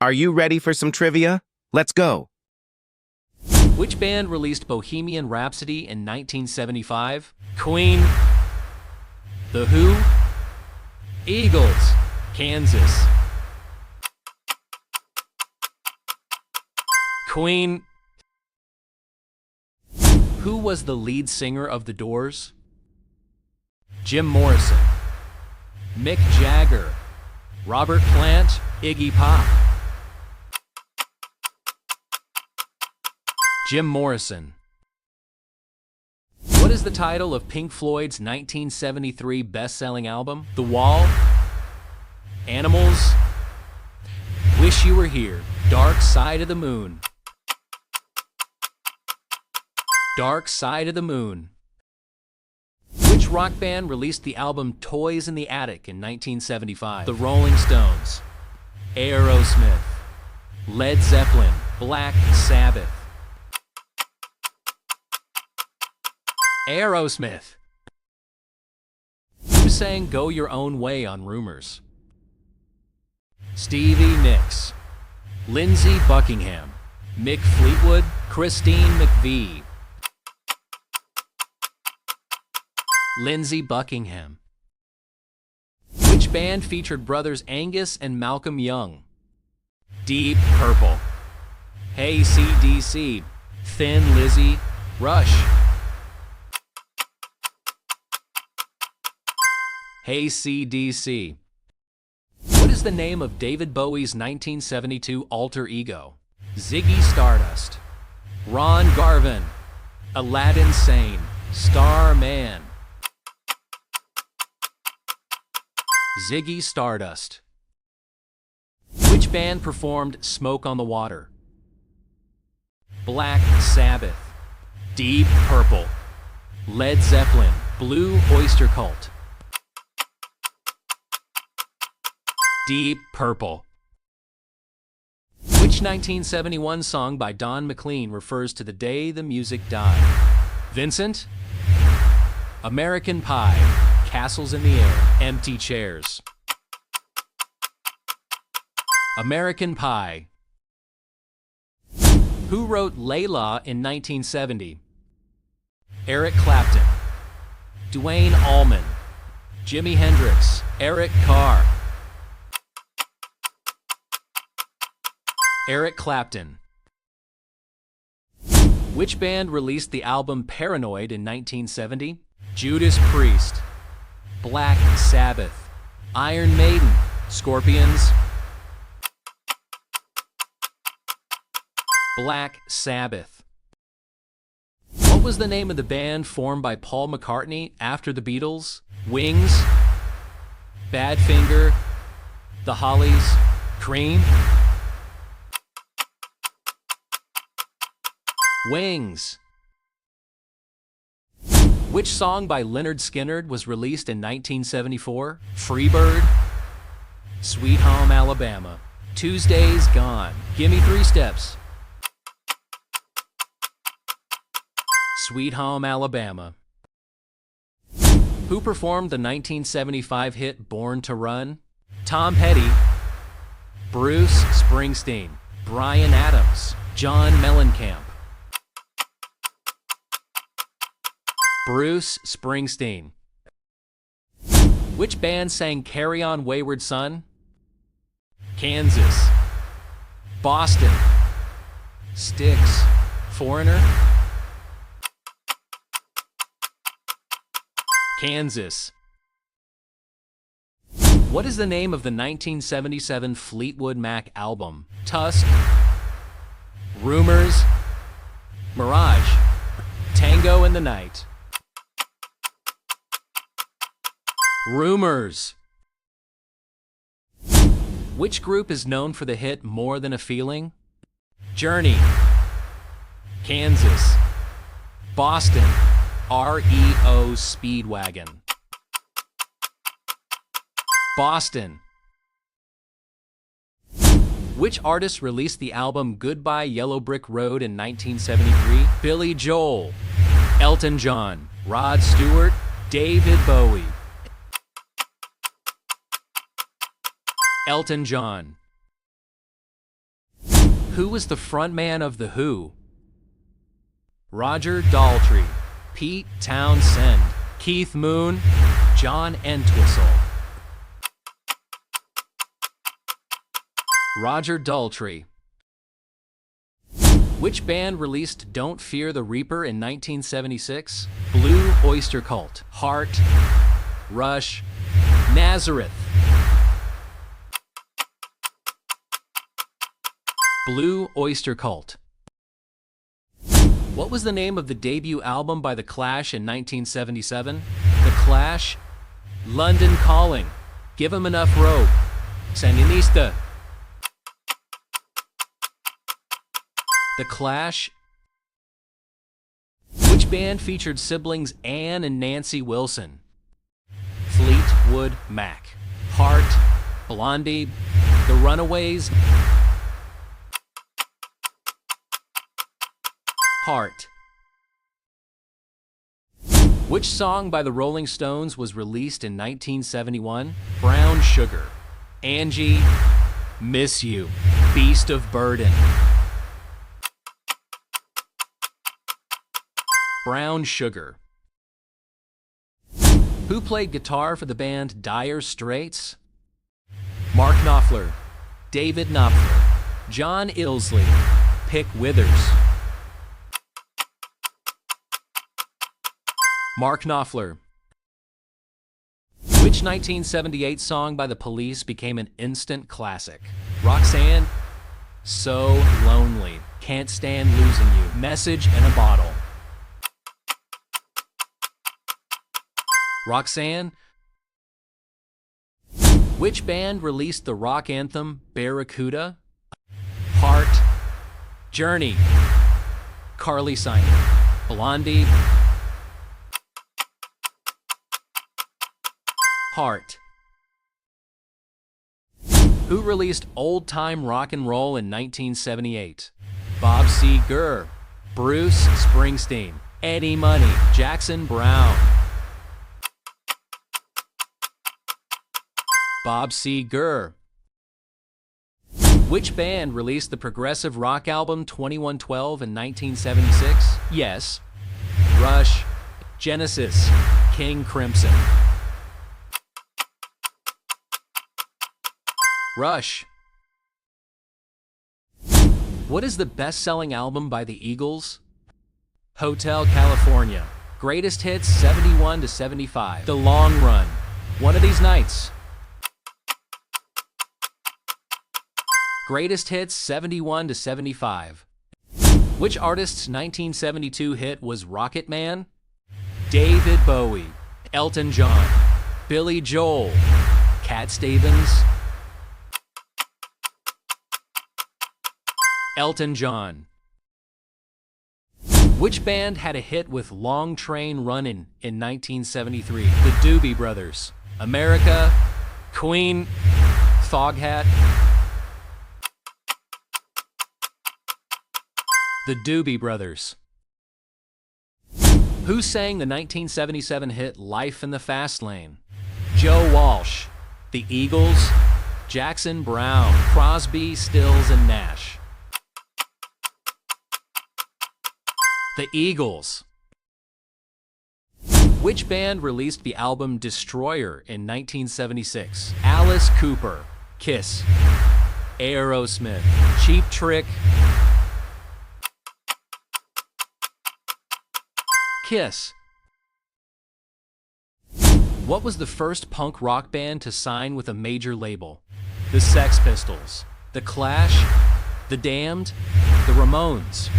Are you ready for some trivia? Let's go. Which band released Bohemian Rhapsody in 1975? Queen, The Who, Eagles, Kansas. Queen. Who was the lead singer of The Doors? Jim Morrison, Mick Jagger, Robert Plant, Iggy Pop. Jim Morrison. What is the title of Pink Floyd's 1973 best-selling album? The Wall, Animals, Wish You Were Here, Dark Side of the Moon. Dark Side of the Moon. Which rock band released the album Toys in the Attic in 1975? The Rolling Stones, Aerosmith, Led Zeppelin, Black Sabbath. Aerosmith. Who sang Go Your Own Way on Rumors? Stevie Nicks, Lindsey Buckingham, Mick Fleetwood, Christine McVie. Lindsey Buckingham. Which band featured brothers Angus and Malcolm Young? Deep Purple, AC/DC, Thin Lizzy, Rush. AC/DC. What is the name of David Bowie's 1972 alter ego? Ziggy Stardust, Ron Garvin, Aladdin Sane, Starman. Ziggy Stardust. Which band performed Smoke on the Water? Black Sabbath, Deep Purple, Led Zeppelin, Blue Oyster Cult. Deep Purple. Which 1971 song by Don McLean refers to the day the music died? Vincent, American Pie, Castles in the Air, Empty Chairs. American Pie. Who wrote Layla in 1970? Eric Clapton, Duane Allman, Jimi Hendrix, Eric Carr. Eric Clapton. Which band released the album Paranoid in 1970? Judas Priest, Black Sabbath, Iron Maiden, Scorpions. Black Sabbath. What was the name of the band formed by Paul McCartney after the Beatles? Wings, Badfinger, The Hollies, Cream. Wings. Which song by Lynyrd Skynyrd was released in 1974? Freebird, Sweet Home Alabama, Tuesday's Gone, Gimme 3 Steps. Sweet Home Alabama. Who performed the 1975 hit Born to Run? Tom Petty, Bruce Springsteen, Bryan Adams, John Mellencamp. Bruce Springsteen. Which band sang Carry On Wayward Son? Kansas, Boston, Styx, Foreigner. Kansas. What is the name of the 1977 Fleetwood Mac album? Tusk, Rumors, Mirage, Tango in the Night. Rumors. Which group is known for the hit More Than a Feeling? Journey, Kansas, Boston, REO Speedwagon. Boston. Which artist released the album Goodbye Yellow Brick Road in 1973? Billy Joel, Elton John, Rod Stewart, David Bowie. Elton John. Who was the frontman of The Who? Roger Daltrey, Pete Townsend, Keith Moon, John Entwistle. Roger Daltrey. Which band released Don't Fear the Reaper in 1976? Blue Oyster Cult, Heart, Rush, Nazareth. Blue Oyster Cult. What was the name of the debut album by The Clash in 1977? The Clash, London Calling, Give 'Em Enough Rope, Sandinista. The Clash. Which band featured siblings Ann and Nancy Wilson? Fleetwood Mac, Heart, Blondie, The Runaways. Heart. Which song by the Rolling Stones was released in 1971? Brown Sugar, Angie, Miss You, Beast of Burden. Brown Sugar. Who played guitar for the band Dire Straits? Mark Knopfler, David Knopfler, John Illsley, Pick Withers. Mark Knopfler. Which 1978 song by The Police became an instant classic? Roxanne, So Lonely, Can't Stand Losing You, Message in a Bottle. Roxanne. Which band released the rock anthem Barracuda? Heart, Journey, Carly Simon, Blondie. Heart. Who released Old Time Rock and Roll in 1978? Bob Seger, Bruce Springsteen, Eddie Money, Jackson Browne. Bob Seger. Which band released the progressive rock album 2112 in 1976? Yes. Rush, Genesis, King Crimson. Rush. What is the best-selling album by the Eagles? Hotel California, Greatest Hits 71 to 75, The Long Run, One of These Nights. Greatest Hits 71 to 75. Which artist's 1972 hit was Rocket Man? David Bowie, Elton John, Billy Joel, Cat Stevens. Elton John. Which band had a hit with Long Train Runnin' in 1973? The Doobie Brothers, America, Queen, Foghat. The Doobie Brothers. Who sang the 1977 hit Life in the Fast Lane? Joe Walsh, The Eagles, Jackson Browne, Crosby, Stills, and Nash. The Eagles. Which band released the album Destroyer in 1976? Alice Cooper, Kiss, Aerosmith, Cheap Trick, Kiss. What was the first punk rock band to sign with a major label? The Sex Pistols, The Clash, The Damned, The Ramones.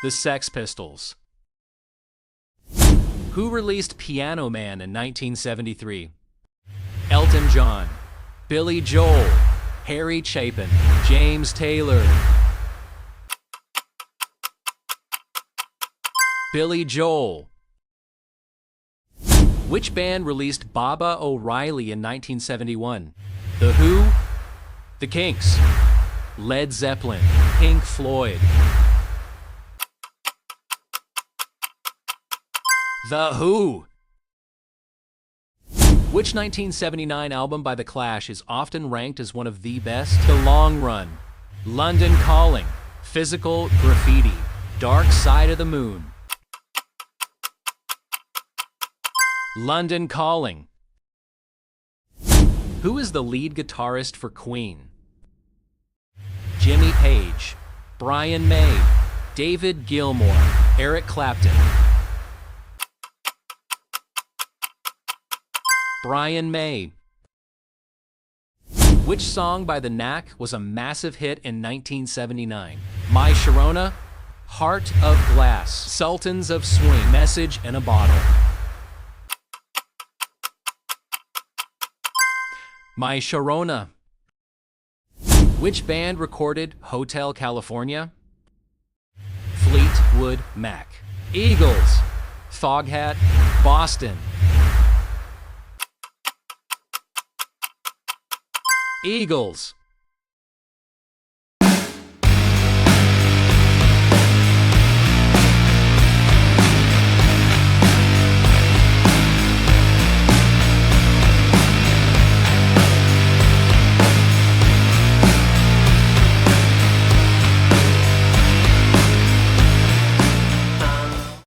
The Sex Pistols. Who released Piano Man in 1973? Elton John, Billy Joel, Harry Chapin, James Taylor. Billy Joel. Which band released Baba O'Reilly in 1971? The Who, The Kinks, Led Zeppelin, Pink Floyd. The Who. Which 1979 album by The Clash is often ranked as one of the best? The Long Run, London Calling, Physical Graffiti, Dark Side of the Moon. London Calling. Who is the lead guitarist for Queen? Jimmy Page, Brian May, David Gilmour, Eric Clapton. Brian May. Which song by The Knack was a massive hit in 1979? My Sharona, Heart of Glass, Sultans of Swing, Message in a Bottle. My Sharona. Which band recorded Hotel California? Fleetwood Mac. Eagles, Foghat, Boston. Eagles.